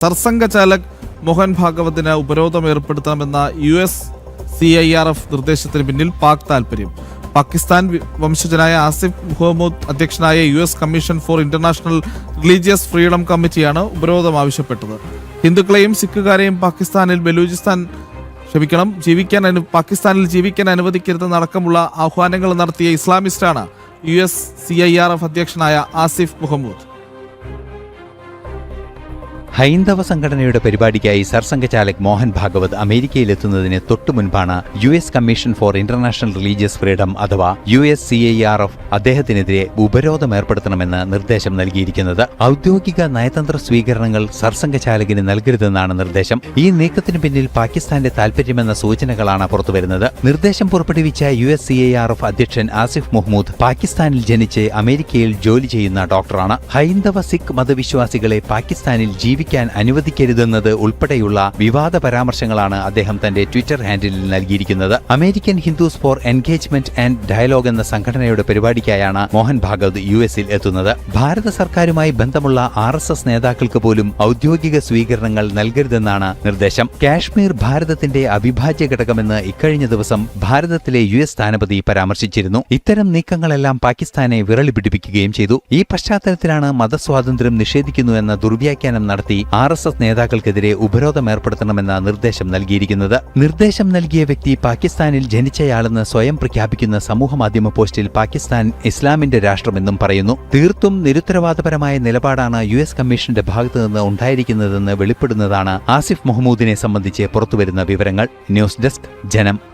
സർസംഘചാലക് മോഹൻ ഭാഗവതിന് ഉപരോധം ഏർപ്പെടുത്തണമെന്ന USCIRF നിർദ്ദേശത്തിന് പിന്നിൽ പാക് താൽപര്യം. പാകിസ്ഥാൻ വംശജനായ ആസിഫ് മുഹമ്മദ് അധ്യക്ഷനായ US commission for international religious freedom കമ്മിറ്റിയാണ് ഉപരോധം ആവശ്യപ്പെട്ടത്. ഹിന്ദുക്കളെയും സിഖുകാരെയും പാകിസ്ഥാനിൽ ജീവിക്കാൻ അനുവദിക്കരുതെന്നടക്കമുള്ള ആഹ്വാനങ്ങൾ നടത്തിയ ഇസ്ലാമിസ്റ്റാണ് USCIRF അധ്യക്ഷനായ ആസിഫ് മുഹമ്മദ്. ഹൈന്ദവ സംഘടനയുടെ പരിപാടിക്കായി സർസംഘചാലക് മോഹൻ ഭാഗവത് അമേരിക്കയിലെത്തുന്നതിന് തൊട്ടു മുൻപാണ് US commission for international religious freedom അഥവാ USCIRF അദ്ദേഹത്തിനെതിരെ ഉപരോധം ഏർപ്പെടുത്തണമെന്ന് നിർദ്ദേശം നൽകിയിരിക്കുന്നത്. ഔദ്യോഗിക നയതന്ത്ര സ്വീകരണങ്ങൾ സർസംഘചാലകിന് നൽകരുതെന്നാണ് നിർദ്ദേശം. ഈ നീക്കത്തിന് പിന്നിൽ പാകിസ്ഥാന്റെ താൽപര്യമെന്ന സൂചനകളാണ് പുറത്തുവരുന്നത്. നിർദ്ദേശം പുറപ്പെടുവിച്ച USCIRF അധ്യക്ഷൻ ആസിഫ് മുഹമ്മൂദ് പാകിസ്ഥാനിൽ ജനിച്ച് അമേരിക്കയിൽ ജോലി ചെയ്യുന്ന ഡോക്ടറാണ്. ഹൈന്ദവ സിഖ് മതവിശ്വാസികളെ പാകിസ്ഥാനിൽ ജീവിക്കാൻ അനുവദിക്കരുതെന്നത് ഉൾപ്പെടെയുള്ള വിവാദ പരാമർശങ്ങളാണ് അദ്ദേഹം തന്റെ ട്വിറ്റർ ഹാൻഡിലിൽ നൽകിയിരിക്കുന്നത്. American Hindus for engagement and dialogue എന്ന സംഘടനയുടെ പരിപാടിക്കായാണ് മോഹൻ ഭാഗവത് US-ൽ എത്തുന്നത്. ഭാരത സർക്കാരുമായി ബന്ധമുള്ള RSS നേതാക്കൾക്ക് പോലും ഔദ്യോഗിക സ്വീകരണങ്ങൾ നൽകരുതെന്നാണ് നിർദ്ദേശം. കാശ്മീർ ഭാരതത്തിന്റെ അവിഭാജ്യ ഘടകമെന്ന് ഇക്കഴിഞ്ഞ ദിവസം ഭാരതത്തിലെ US സ്ഥാനപതി പരാമർശിച്ചിരുന്നു. ഇത്തരം നീക്കങ്ങളെല്ലാം പാകിസ്ഥാനെ വിറളി പിടിപ്പിക്കുകയും ചെയ്തു. ഈ പശ്ചാത്തലത്തിലാണ് മതസ്വാതന്ത്ര്യം നിഷേധിക്കുന്നുവെന്ന ദുർവ്യാഖ്യാനം നടത്തി RSS നേതാക്കൾക്കെതിരെ ഉപരോധം ഏർപ്പെടുത്തണമെന്ന നിർദ്ദേശം നൽകിയിരിക്കുന്നത്. നിർദ്ദേശം നൽകിയ വ്യക്തി പാകിസ്ഥാനിൽ ജനിച്ചയാളെന്ന് സ്വയം പ്രഖ്യാപിക്കുന്ന സമൂഹമാധ്യമ പോസ്റ്റിൽ പാകിസ്ഥാൻ ഇസ്ലാമിന്റെ രാഷ്ട്രമെന്നും പറയുന്നു. തീർത്തും നിരുത്തരവാദപരമായ നിലപാടാണ് US കമ്മീഷന്റെ ഭാഗത്തുനിന്ന് ഉണ്ടായിരിക്കുന്നതെന്ന് വെളിപ്പെടുന്നതാണ് ആസിഫ് മുഹമ്മൂദിനെ സംബന്ധിച്ച് പുറത്തുവരുന്ന വിവരങ്ങൾ. ന്യൂസ് ഡെസ്ക് ജനം.